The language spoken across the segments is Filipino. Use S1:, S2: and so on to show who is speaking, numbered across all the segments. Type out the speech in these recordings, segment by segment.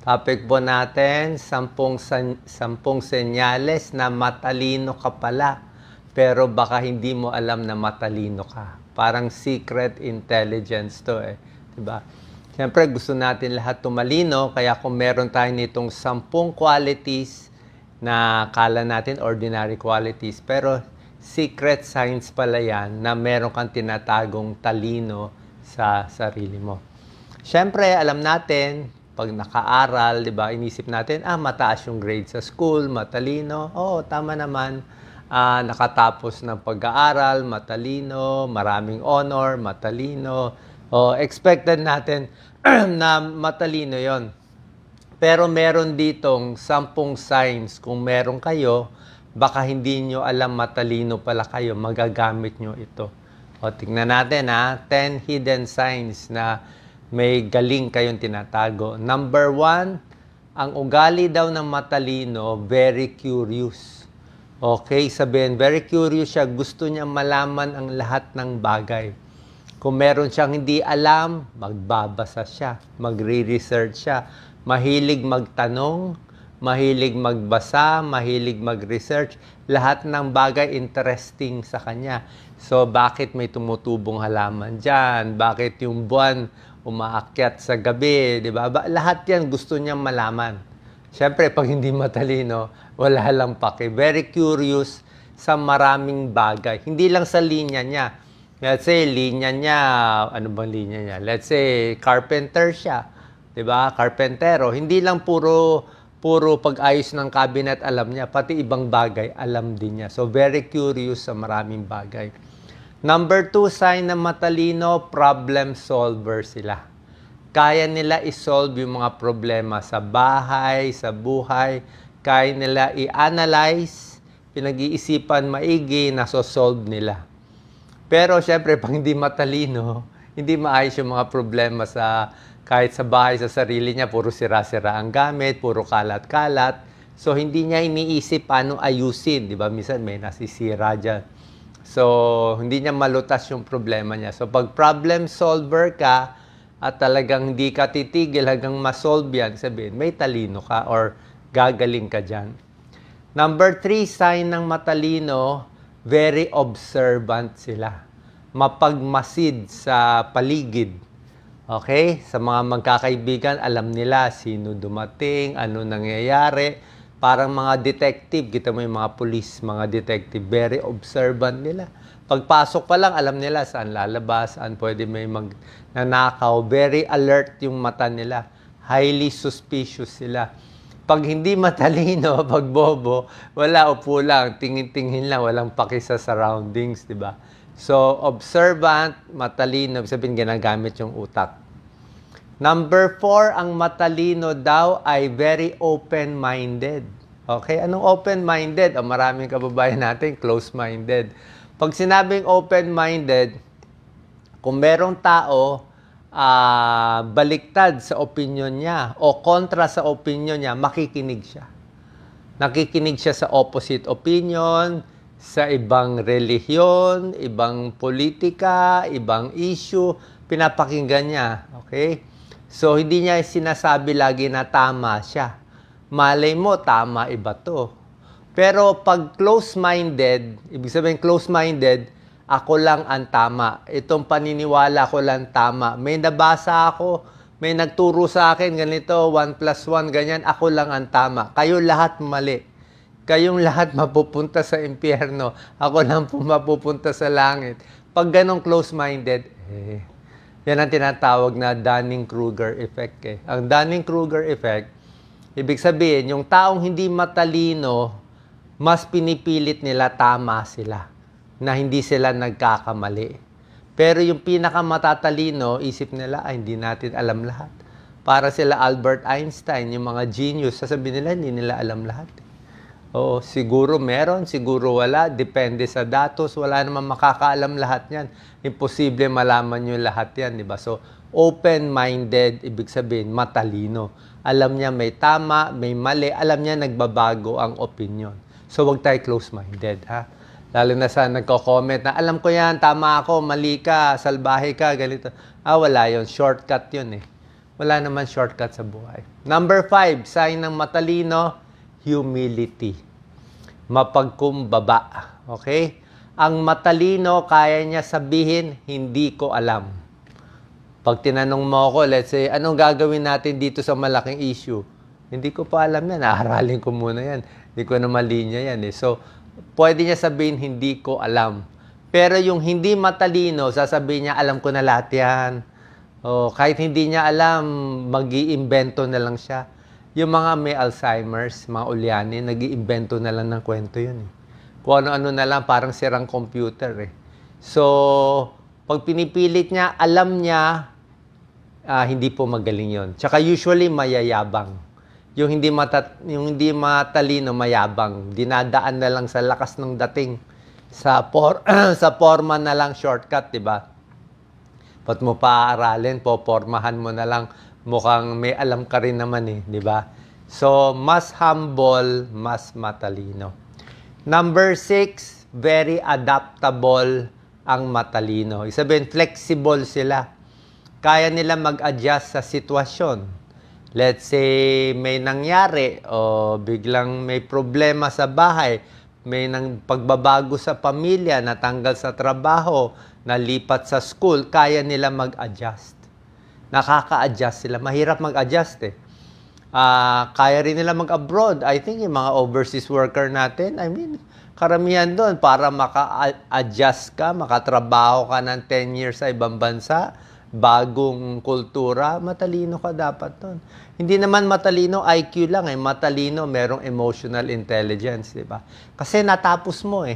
S1: Topic po natin, sampung senyales na matalino ka pala, pero baka hindi mo alam na matalino ka. Parang secret intelligence to eh. Diba? Siyempre, gusto natin lahat tumalino, kaya kung meron tayo nitong 10 qualities na kala natin ordinary qualities, pero secret signs pala yan na meron kang tinatagong talino sa sarili mo. Siyempre, alam natin, pag nakaaral, di ba, inisip natin, mataas yung grade sa school, matalino. Oo, tama naman. Nakatapos ng pag-aaral, matalino, maraming honor, matalino. Expected natin na matalino yon. Pero meron ditong 10 signs. Kung meron kayo, baka hindi nyo alam matalino pala kayo, magagamit nyo ito. Tingnan natin 10 hidden signs na may galing kayong tinatago. Number 1, ang ugali daw ng matalino, very curious. Okay, sabihin, very curious siya. Gusto niya malaman ang lahat ng bagay. Kung meron siyang hindi alam, magbabasa siya, magre-research siya. Mahilig magtanong, mahilig magbasa, mahilig mag-research. Lahat ng bagay interesting sa kanya. So, bakit may tumutubong halaman dyan? Bakit yung buwan umaakyat sa gabi? Diba? Lahat yan gusto niyang malaman. Siyempre, pag hindi matalino, wala lang pake. Very curious sa maraming bagay. Hindi lang sa linya niya. Let's say, linya niya, ano bang linya niya? Let's say, carpenter siya. Diba? Carpentero. Hindi lang puro pag-ayos ng cabinet alam niya, pati ibang bagay alam din niya. So, very curious sa maraming bagay. Number 2, sign na matalino, problem solver sila. Kaya nila isolve yung mga problema sa bahay, sa buhay. Kaya nila i-analyze, pinag-iisipan maigi, nasosolve nila. Pero, syempre, pag hindi matalino, hindi maayos yung mga problema kahit sa bahay, sa sarili niya, puro sira-sira ang gamit, puro kalat-kalat. So, hindi niya iniisip paano ayusin. Di ba? Minsan may nasisira dyan. So, hindi niya malutas yung problema niya. So, pag problem solver ka at talagang hindi ka titigil hanggang masolve yan, sabihin, may talino ka or gagaling ka dyan. Number 3, sign ng matalino, very observant sila. Mapagmasid sa paligid. Okay? Sa mga magkakaibigan, alam nila sino dumating, ano nangyayari. Parang mga detective, kita mo yung mga police, mga detective, very observant nila. Pagpasok pa lang, alam nila saan lalabas, saan pwede may magnanakaw. Very alert yung mata nila. Highly suspicious sila. Pag hindi matalino, pag bobo, wala, upo lang, tingin-tingin lang, walang paki sa surroundings, di ba? So, observant, matalino, sabihin ginagamit yung utak. Number 4, ang matalino daw ay very open-minded. Okay? Anong open-minded? Maraming kababayan natin, close-minded. Pag sinabing open-minded, kung merong tao, baliktad sa opinion niya o kontra sa opinion niya, makikinig siya. Nakikinig siya sa opposite opinion, sa ibang relihiyon, ibang politika, ibang issue, pinapakinggan niya. Okay? So, hindi niya sinasabi lagi na tama siya. Malay mo, tama iba to. Pero pag close-minded, ibig sabihin close-minded, ako lang ang tama. Itong paniniwala ko lang tama. May nabasa ako, may nagturo sa akin, ganito, 1 plus 1, ganyan, ako lang ang tama. Kayo lahat mali. Kayong lahat mapupunta sa impyerno. Ako lang po mapupunta sa langit. Pag ganong close-minded, yan ang tinatawag na Dunning-Kruger effect. Ang Dunning-Kruger effect, ibig sabihin, yung taong hindi matalino, mas pinipilit nila tama sila, na hindi sila nagkakamali. Pero yung pinakamatatalino, isip nila, hindi natin alam lahat. Para sila Albert Einstein, yung mga genius, sasabihin nila, hindi nila alam lahat. Oo, siguro meron, siguro wala. Depende sa datos. Wala naman makakaalam lahat yan. Imposible malaman nyo lahat yan, di ba? So, open-minded, ibig sabihin, matalino. Alam niya may tama, may mali. Alam niya nagbabago ang opinion. So, wag tayo close-minded, ha? Lalo na sa nagko-comment na, alam ko yan, tama ako, mali ka, salbahe ka, ganito. Wala yon, shortcut yun eh. Wala naman shortcut sa buhay. Number 5, sign ng matalino, humility. Mapagkumbaba. Okay? Ang matalino, kaya niya sabihin, hindi ko alam. Pag tinanong mo ako, let's say, anong gagawin natin dito sa malaking issue? Hindi ko pa alam yan. Aaralin ko muna yan. Hindi ko naman linya yan. So, pwede niya sabihin, hindi ko alam. Pero yung hindi matalino, sasabihin niya, alam ko na lahat yan. O, kahit hindi niya alam, mag-iimbento na lang siya. Yung mga may Alzheimer's, mga ulyanin, nag-iimbento na lang ng kwento yun. Kung ano-ano na lang, parang sirang computer. So, pag pinipilit niya, alam niya, hindi po magaling yon. Tsaka usually, mayayabang. Yung hindi matalino, mayabang. Dinadaan na lang sa lakas ng dating. Sa forma na lang shortcut, di ba? Ba't mo paaralin, popormahan mo na lang, mukhang may alam ka rin naman di ba? So, mas humble, mas matalino. Number 6, very adaptable ang matalino. Isabihin, flexible sila. Kaya nila mag-adjust sa sitwasyon. Let's say, may nangyari o biglang may problema sa bahay, may pagbabago sa pamilya, natanggal sa trabaho, nalipat sa school, kaya nila mag-adjust. Nakaka-adjust sila. Mahirap mag-adjust kaya rin nila mag-abroad. I think yung mga overseas worker natin, karamihan doon para maka-adjust ka, makatrabaho ka ng 10 years sa ibang bansa, bagong kultura, matalino ka dapat doon. Hindi naman matalino, IQ lang matalino, merong emotional intelligence, di ba? Kasi natapos mo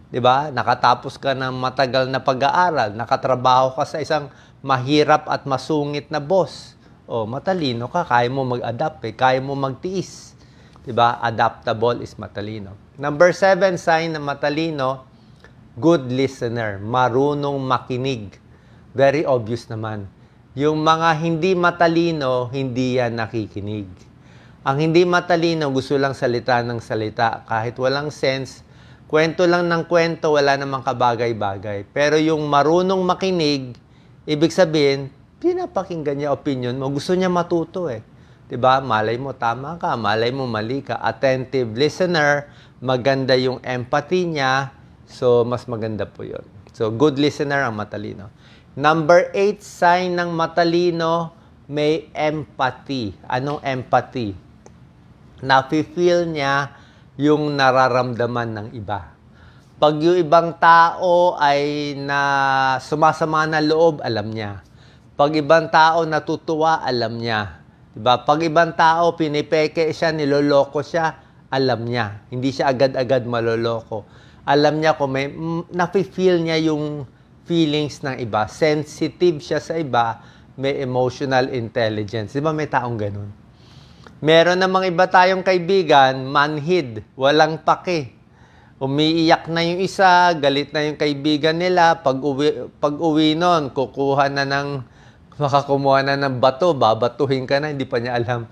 S1: di ba? Nakatapos ka ng matagal na pag-aaral, nakatrabaho ka sa isang mahirap at masungit na boss. Matalino ka, kaya mo mag-adapt kaya mo magtiis. Di ba? Adaptable is matalino. Number 7, sign na matalino, good listener, marunong makinig. Very obvious naman. Yung mga hindi matalino, hindi yan nakikinig. Ang hindi matalino, gusto lang salita ng salita. Kahit walang sense, kwento lang ng kwento, wala namang kabagay-bagay. Pero yung marunong makinig, ibig sabihin, pinapakinggan niya opinion mo. Gusto niya matuto Diba? Malay mo, tama ka. Malay mo, mali ka. Attentive listener, maganda yung empathy niya. So, mas maganda po yun. So, good listener ang matalino. Number 8, sign ng matalino, may empathy. Anong empathy? Nafe-feel niya yung nararamdaman ng iba. Pag yung ibang tao ay sumasama na loob, alam niya. Pag ibang tao natutuwa, alam niya. Diba? Pag ibang tao pinipeke siya, niloloko siya, alam niya. Hindi siya agad-agad maloloko. Alam niya kung may, nafe-feel niya yung feelings ng iba. Sensitive siya sa iba, may emotional intelligence. Diba may taong ganun? Meron namang iba tayong kaibigan, manhid, walang pake. Umiiyak na yung isa, galit na yung kaibigan nila, pag-uwi nun, makakumuha na ng bato, babatuhin ka na, hindi pa niya alam.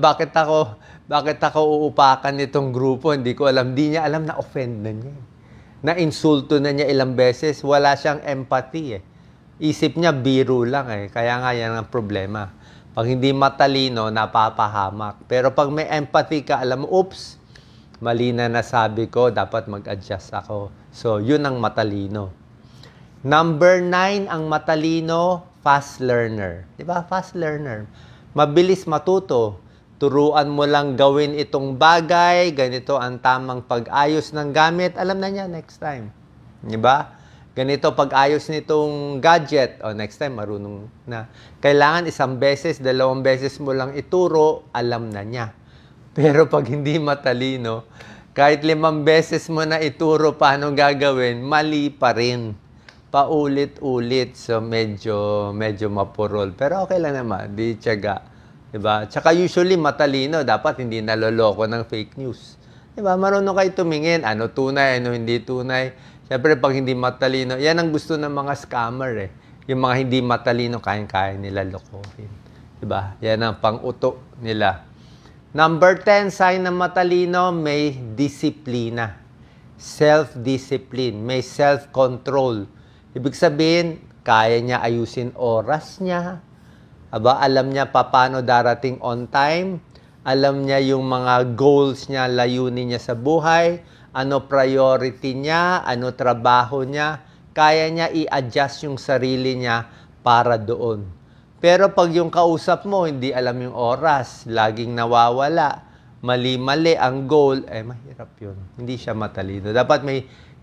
S1: Bakit ako uupakan nitong grupo? Hindi ko alam. Hindi niya alam na offend na niya. Na-insulto na niya ilang beses. Wala siyang empathy Isip niya, biro lang Kaya nga yan ang problema. Pag hindi matalino, napapahamak. Pero pag may empathy ka, alam mo, oops, mali na nasabi ko, dapat mag-adjust ako. So, yun ang matalino. Number 9, ang matalino, fast learner. Diba? Fast learner. Mabilis matuto. Turuan mo lang gawin itong bagay, ganito ang tamang pag-ayos ng gamit, alam na niya next time. Diba? Ganito pag-ayos nitong gadget, next time marunong na. Kailangan 1 beses, 2 beses mo lang ituro, alam na niya. Pero pag hindi matalino, kahit 5 beses mo na ituro paano gagawin, mali pa rin. Paulit-ulit, so medyo mapurol. Pero okay lang naman, di tiyaga. Diba? Tsaka usually matalino, dapat hindi naloloko ng fake news. Diba? Marunong kayo tumingin, ano tunay, ano hindi tunay. Siyempre, pag hindi matalino, yan ang gusto ng mga scammer Yung mga hindi matalino, kaya nila lokohin. Diba? Yan ang pang-uto nila. Number 10, sign ng matalino, may disiplina. Self-discipline, may self-control. Ibig sabihin, kaya niya ayusin oras niya, Aba, alam niya paano darating on time, alam niya yung mga goals niya, layunin niya sa buhay, ano priority niya, ano trabaho niya, kaya niya i-adjust yung sarili niya para doon. Pero pag yung kausap mo, hindi alam yung oras, laging nawawala, mali-mali ang goal, mahirap yun. Hindi siya matalino. Dapat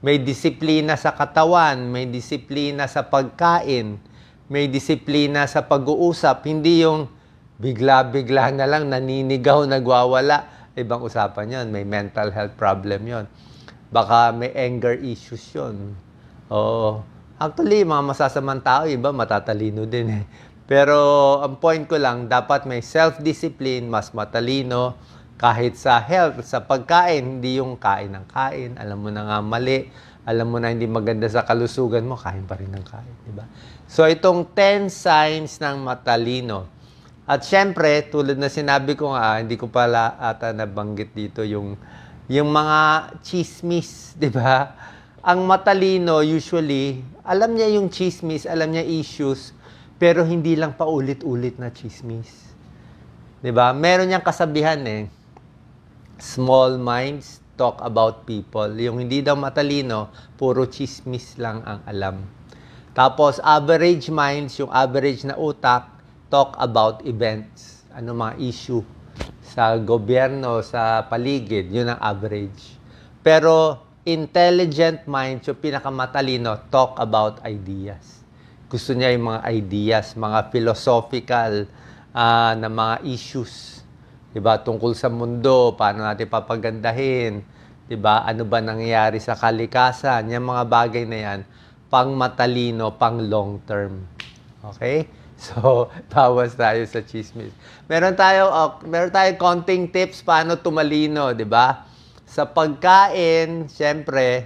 S1: may disiplina sa katawan, may disiplina sa pagkain, may disiplina sa pag-uusap, hindi yung bigla-bigla na lang naninigaw, nagwawala. Ibang usapan yon, may mental health problem yon. Baka may anger issues yon. Oo. Actually, mga masasamang tao, iba matatalino din eh. Pero ang point ko lang, dapat may self-discipline, mas matalino, kahit sa health, sa pagkain, hindi yung kain ng kain, alam mo na nga mali, alam mo na hindi maganda sa kalusugan mo, kain pa rin ng kain, di ba? So, itong 10 signs ng matalino. At syempre, tulad na sinabi ko nga, hindi ko pala ata nabanggit dito yung mga chismis, di ba? Ang matalino, usually, alam niya yung chismis, alam niya issues, pero hindi lang paulit-ulit na chismis. Di ba? Meron niyang kasabihan eh, small minds talk about people. Yung hindi daw matalino, puro chismis lang ang alam. Tapos, average minds, yung average na utak, talk about events. Ano mga issue sa gobyerno, sa paligid, yun ang average. Pero, intelligent minds, yung pinakamatalino, talk about ideas. Gusto niya yung mga ideas, mga philosophical na mga issues. Diba? Tungkol sa mundo, paano natin papagandahin, diba? Ano ba nangyayari sa kalikasan, yung mga bagay na yan, pang matalino, pang long term. Okay? So, bawas tayo sa chismis. Meron tayo konting tips paano tumalino, di ba? Sa pagkain, syempre,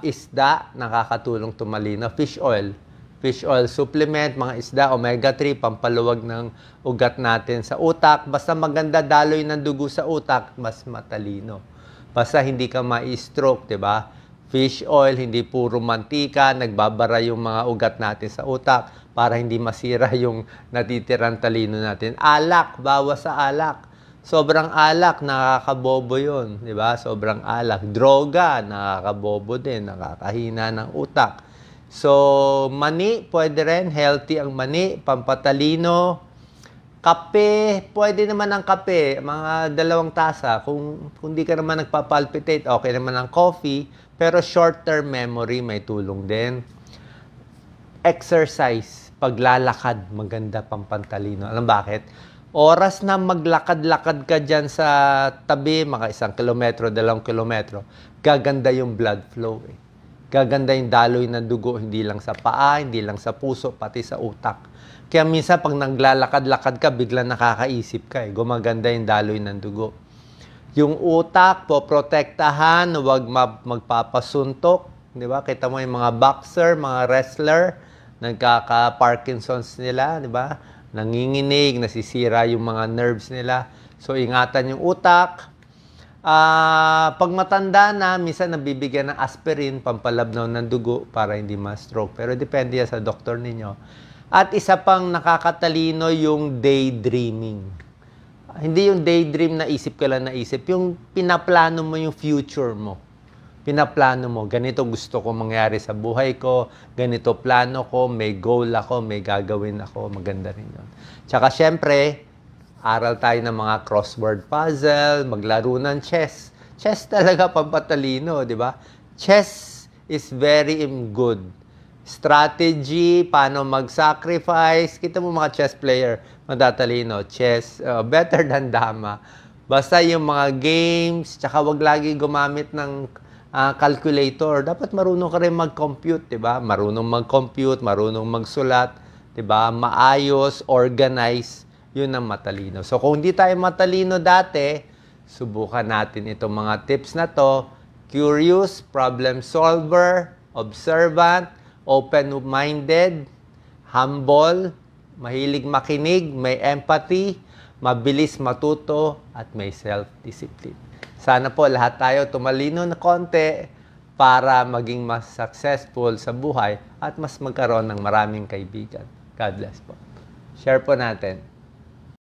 S1: isda, nakakatulong tumalino. Fish oil. Fish oil supplement, mga isda, omega-3, pampaluwag ng ugat natin sa utak. Basta maganda daloy ng dugo sa utak, mas matalino. Basta hindi ka ma-stroke, di ba? Fish oil, hindi puro mantika, nagbabara yung mga ugat natin sa utak para hindi masira yung natitirang talino natin. Alak, bawas sa alak. Sobrang alak, nakakabobo yun, di ba? Sobrang alak. Droga, nakakabobo din, nakakahina ng utak. So, mani, pwede rin. Healthy ang mani, pampatalino. Kape, pwede naman ang kape, mga 2 tasa. Kung di ka naman nagpapalpitate, okay naman ang coffee. Pero short-term memory may tulong din. Exercise, paglalakad, maganda pampantalino. Alam bakit? Oras na maglakad-lakad ka dyan sa tabi, mga 1 kilometro, 2 kilometro, gaganda yung blood flow eh. Gaganda yung daloy ng dugo, hindi lang sa paa, hindi lang sa puso, pati sa utak. Kaya minsan pag naglalakad-lakad ka, biglang nakakaisip ka eh. Gumaganda yung daloy ng dugo. Yung utak, poprotektahan, huwag magpapasuntok. Di ba? Kita mo yung mga boxer, mga wrestler, nagkaka-Parkinson's nila, di ba? Nanginginig, nasisira yung mga nerves nila. So, ingatan yung utak. Pag matanda na, minsan nabibigyan ng aspirin, pampalabnaw ng dugo para hindi ma-stroke. Pero depende yan sa doktor ninyo. At isa pang nakakatalino yung daydreaming. Hindi yung daydream na isip ka lang naisip, yung pinaplano mo yung future mo. Pinaplano mo, ganito gusto ko mangyari sa buhay ko, ganito plano ko, may goal ako, may gagawin ako, maganda rin yun. Tsaka syempre, aral tayo ng mga crossword puzzle, maglaro ng chess. Chess talaga pampatalino, di ba? Chess is very good. Strategy, paano mag-sacrifice. Kita mo mga chess player, matatalino. Chess, better than dama. Basta yung mga games, tsaka wag lagi gumamit ng calculator. Dapat marunong ka rin mag-compute, di ba? Marunong mag-compute, marunong magsulat, di ba? Maayos, organize, yun ang matalino. So kung hindi tayo matalino dati, subukan natin itong mga tips na to. Curious, problem solver, observant, open-minded, humble, mahilig makinig, may empathy, mabilis matuto, at may self-discipline. Sana po lahat tayo tumalino na konti para maging mas successful sa buhay at mas magkaroon ng maraming kaibigan. God bless po. Share po natin.